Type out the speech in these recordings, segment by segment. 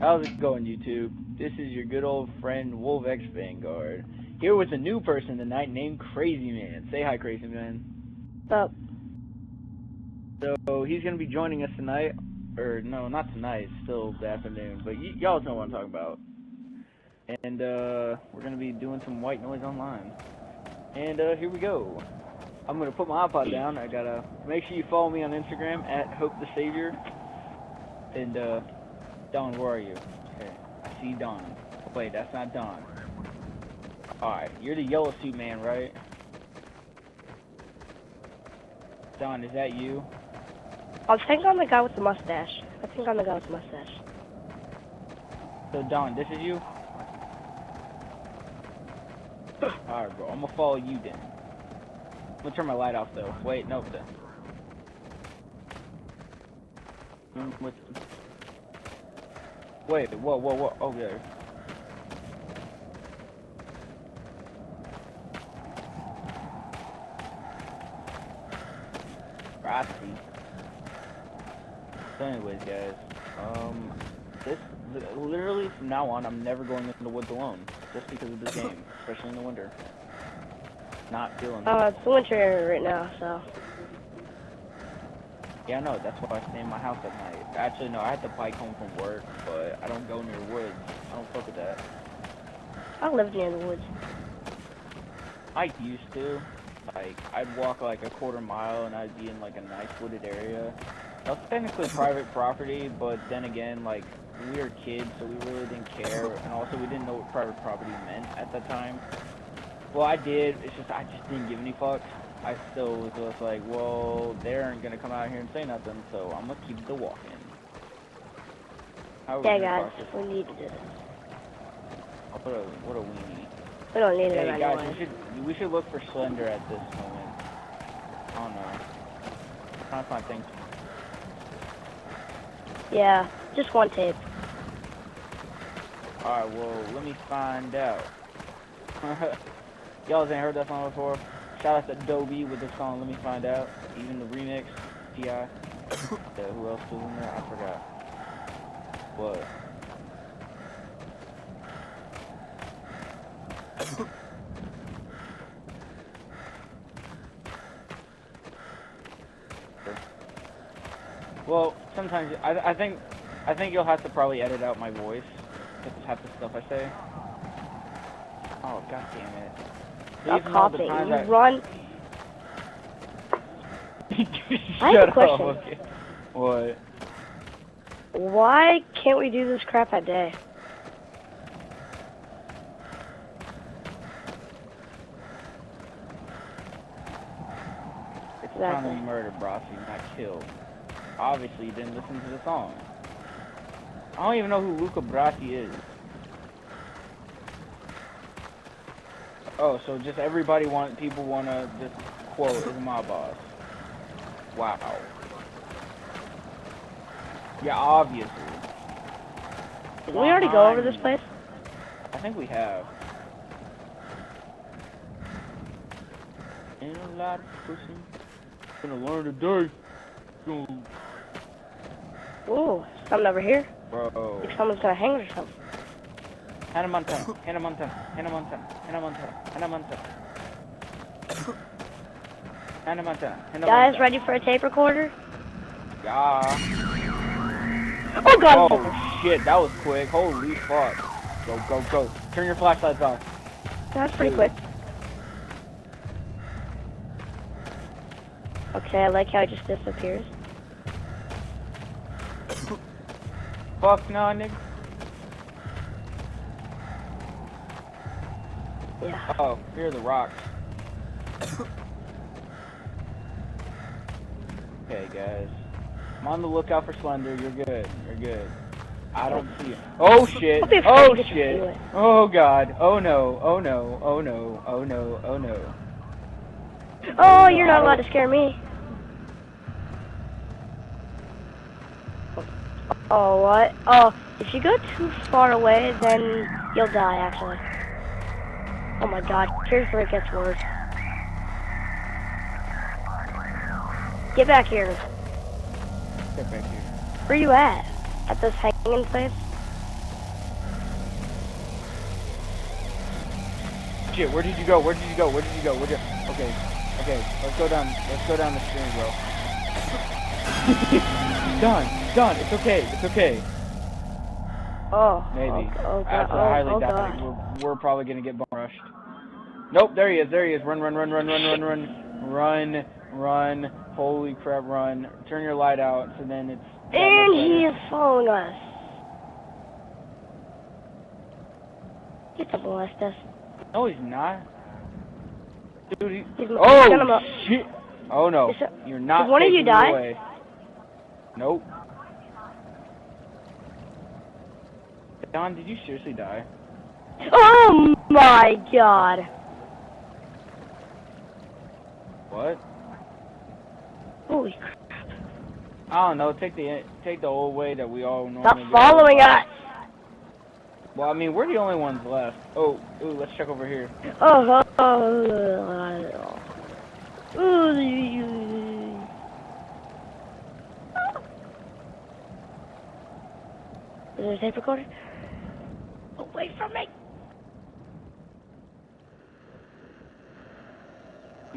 How's it going, YouTube? This is your good old friend WolfX Vanguard. Here with a new person tonight named Crazy Man. Say hi, Crazy Man. What's up? So he's gonna be joining us tonight, or no, not tonight. It's still the afternoon, but y'all know what I'm talking about. And we're gonna be doing some white noise online. And here we go. I'm gonna put my iPod down. I gotta make sure you follow me on Instagram at HopeTheSavior. And Don, where are you? Okay, I see Don. Wait, that's not Don. Alright, you're the yellow suit man, right? Don, is that you? I think I'm the guy with the mustache. So Don, this is you? Alright, bro, I'm gonna follow you then. I'm gonna turn my light off though. Wait, no. Wait, whoa. Okay. Frosty. So anyways, guys, literally from now on, I'm never going into the woods alone, just because of this game, especially in the winter. Not feeling it. It's winter right now, so. Yeah, I know, that's why I stay in my house at night. Actually, no, I had to bike home from work, but I don't go near woods. I don't fuck with that. I live near the woods. I used to. Like, I'd walk like a quarter mile and I'd be in like a nice wooded area. That's technically private property, but then again, like, we were kids, so we really didn't care, and also we didn't know what private property meant at that time. Well, I did, it's just, I just didn't give any fucks. I still was just like, well, they aren't gonna come out here and say nothing, so I'm gonna keep the walking. Yeah, guys, we need to do this. What a weenie. We don't need it Hey, guys, anyway. we should look for Slender at this moment. I don't know. I'm trying to find things. Yeah, just one tape. Alright, well, let me find out. Y'all ain't heard that song before? Shout out to Adobe with the song Let Me Find Out. Even the remix, T.I. Who else was in there? I forgot. What? Well, sometimes I think you'll have to probably edit out my voice. That's half the stuff I say. Oh, god damn it. Stop coughing. You run. I Shut have a up. question. Okay. What? Why can't we do this crap at day? It's time to be murdered, Brossi, not killed. Obviously, you didn't listen to the song. I don't even know who Luca Brasi is. Oh, so just people wanna just quote is my boss. Wow. Yeah, obviously. Did we already go over this place? I think we have. Ain't a lot of pussy. Gonna learn today. Ooh, something over here. Bro. Think someone's gonna hang or something. Hannah Montana. Guys, ready for a tape recorder? Yeah. Oh god! Oh shit, that was quick. Holy fuck. Go. Turn your flashlights off. That's pretty quick. Okay, I like how it just disappears. Fuck no, nigga. Yeah. Oh, here are the rocks. Okay, guys. I'm on the lookout for Slender. You're good. I don't see it. Oh shit. Oh shit. Oh god. Oh no. Oh no. Oh, you're not allowed to scare me. Oh, what? Oh, if you go too far away, then you'll die, actually. Oh my god, here's where it gets worse. Get back here. Get back here. Where you at? At this hanging place? shit, where did you go? Where did you go? Where did you go? Okay, okay, let's go down the stream, bro. Done, it's okay, it's okay. Oh. Maybe. Oh, I God. highly doubt it. We're probably gonna get rushed. Nope, there he is, Run. Run. Holy crap, run. Turn your light out, so then it's And he is following us. Get to molest us. No, he's not. Dude, oh, shit. Oh, no. You're not did one of you die? Away. Nope. Don, did you seriously die? Oh, my God. What? Holy crap. I don't know. Take the old way that we all normally Stop following us. Well, I mean, we're the only ones left. Oh, ooh, let's check over here. Oh. Is there a tape recorder? Away from me!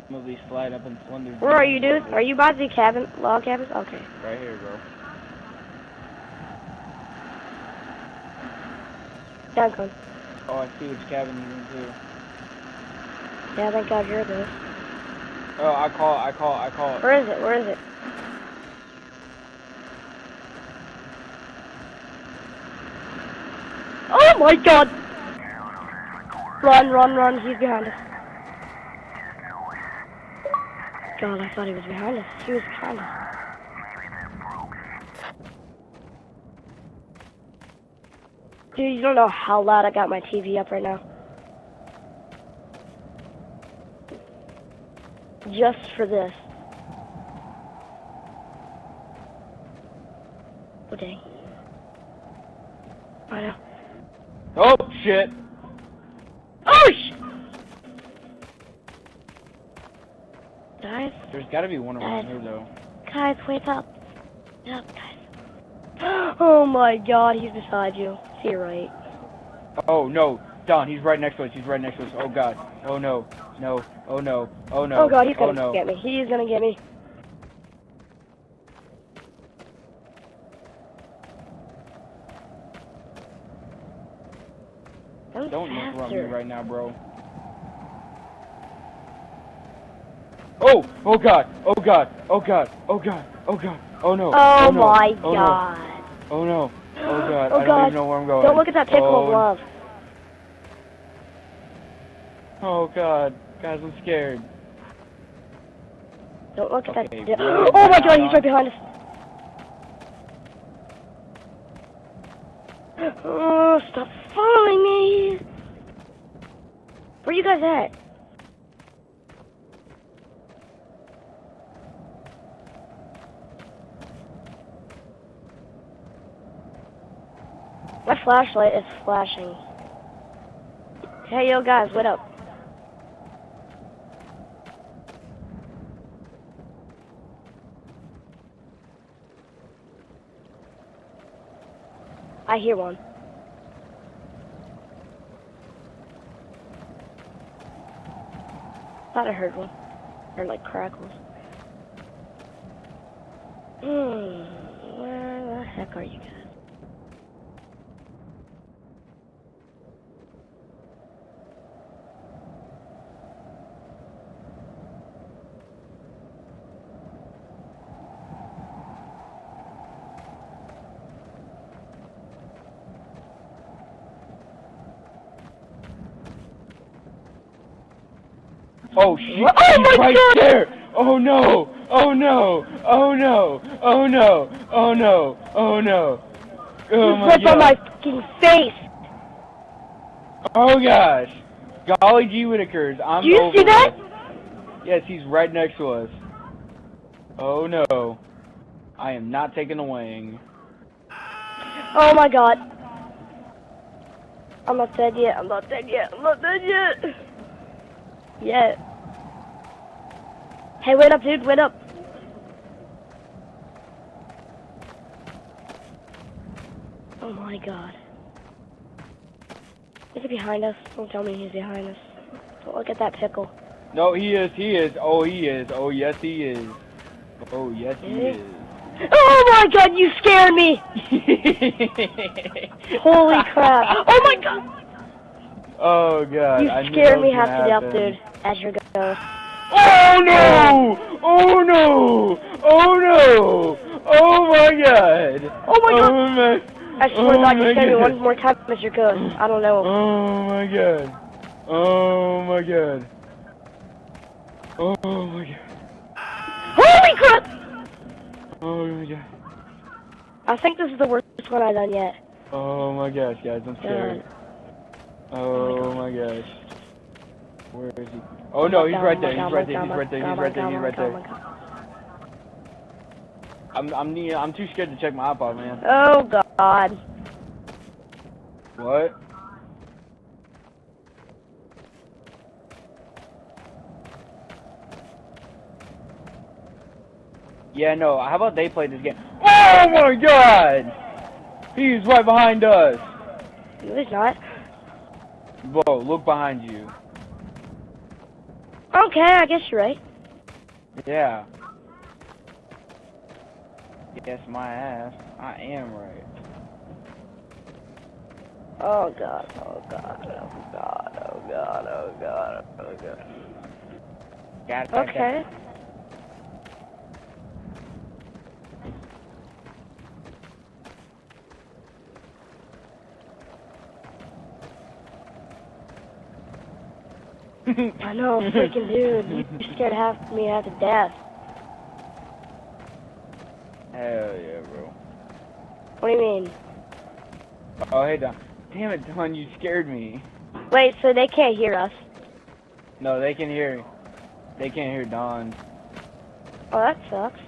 Movie slide up and slender. Where are you, dude? Are you by the cabin? Log cabins? Okay. Right here, bro. Down. Oh, I see which cabin you're in too. Yeah, thank God you're there. Oh, I call it. Where is it? Oh my God! Run, he's behind us. God, I thought he was behind us. He was behind us. Dude, you don't know how loud I got my TV up right now. Just for this. Oh, dang. I know. Oh, shit. Oh, Guys? There's gotta be one around here, though. Guys, wake up. Wake up, guys. Oh my God, he's beside you. To your right. Oh, no. Don, he's right next to us. Oh, God. Oh, no. No. Oh, no. Oh, no. Oh, God, he's gonna get me. He's gonna get me. Don't interrupt me right now, bro. Oh! Oh, God. Oh, God. Oh, God. Oh, God. Oh, God. Oh, no. Oh, no. my Oh, God. No. Oh, no. Oh, God. Oh, I don't God. even know where I'm going. Don't look at that pickle of love. Oh, God. Guys, I'm scared. Don't look at that. Oh, my God, he's right behind us. Oh, stop following me. Where you guys at? My flashlight is flashing. Hey, yo, guys, what up? I hear one. Thought I heard one. Or like crackles. Where the heck are you guys? Oh shit! Oh He's right God. there! Oh no! Oh no! Oh no! Oh no! Oh no! Oh no! Oh my right God! by my fucking face! Oh gosh! Golly gee Whittakers, I'm Do you over see that? with. Yes, he's right next to us. Oh no! I am not taking the wing. Oh my God! I'm not dead yet. Yet. Hey, wait up, dude. Wait up. Oh my God. Is he behind us? Don't tell me he's behind us. Look at that pickle. No, he is. Oh, he is. Oh, yes, he is. Oh, yes, he Really? is. Oh my god, you scared me! Holy crap. Oh my god! Oh, God. You I knew scared that me was half gonna to death, happen. dude. As your ghost. Oh, no! Oh, no! Oh, no! Oh, my God! Oh my god! my... I swear to God, you my scared me God. one more time as your ghost. I don't know. Oh, my God. Oh, my God. Oh, my God. Holy crap! Oh, my God. I think this is the worst one I've done yet. Oh, my gosh, guys. I'm scared. Oh, my gosh. Where is he? Oh, no, he's right there. He's right there. He's right there. He's right there. He's right there. I'm too scared to check my iPod, man. Oh god. What? Yeah, no. How about they play this game? Oh my God! He's right behind us. No, he's not. Whoa! Look behind you. Okay, I guess you're right. Yeah. Yes, my ass. I am right. Oh god, oh god, oh god, oh god, oh god, oh god. Okay. I know, freaking dude. You scared me half to death. Hell yeah, bro. What do you mean? Oh, hey, Don. Damn it, Don, you scared me. Wait, so they can't hear us? No, they can hear. They can't hear Don. Oh, that sucks.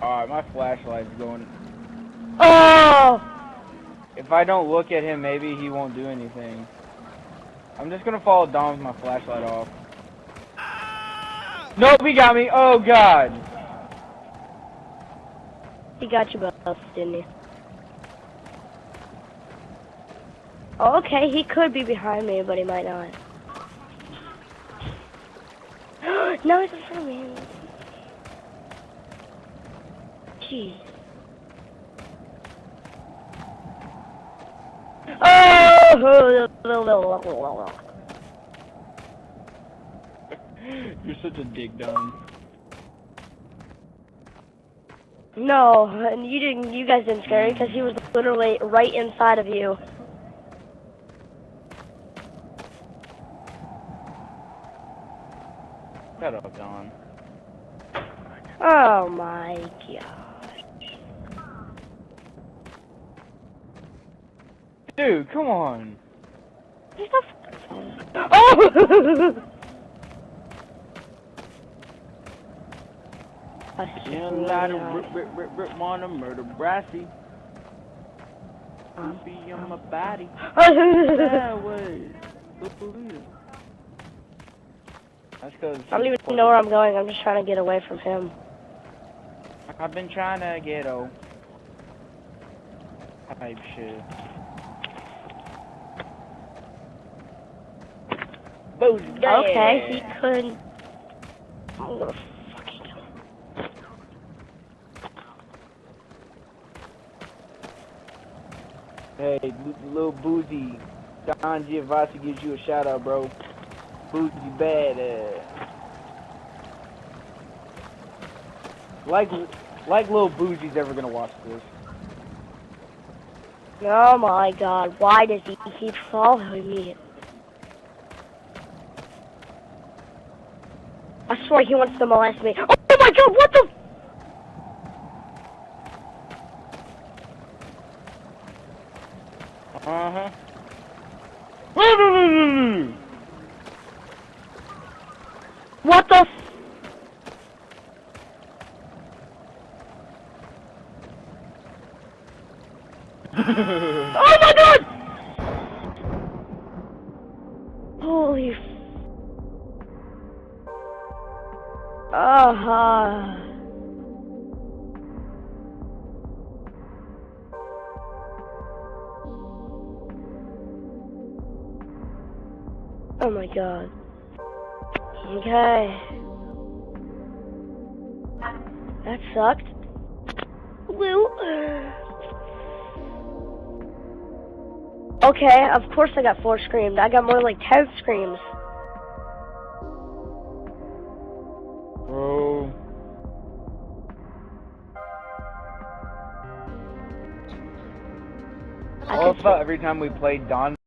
Alright, my flashlight's going. Oh! If I don't look at him, maybe he won't do anything. I'm just gonna follow Don with my flashlight off. Nope, he got me. Oh, God. He got you both, didn't he? Oh, okay, he could be behind me, but he might not. No, he's in front of me. Jeez. Oh! You're such a dick, Don. No, and you guys didn't scare me because he was literally right inside of you. Shut up, Don. Oh my gosh. Dude, come on. Oh! Yeah, a lot of rip on a murder brassy. Be on my body. That way. That's cause I don't even know where I'm going. I'm just trying to get away from him. I've been trying to get type shit. Okay, he couldn't. I'm gonna fucking kill him. Hey, little Boozy, Don Giavazzi gives you a shout out, bro. Boozy badass. Like little Boozy's ever gonna watch this. Oh my god, why does he keep following me? I swear he wants to molest me. Oh my god, what the? Uh-huh. What the? Oh my god! Holy. Oh my god. Okay. That sucked. Woo. Okay, of course I got 4 screams. I got more like 10 screams. Bro. I Also, can every time we played Dawn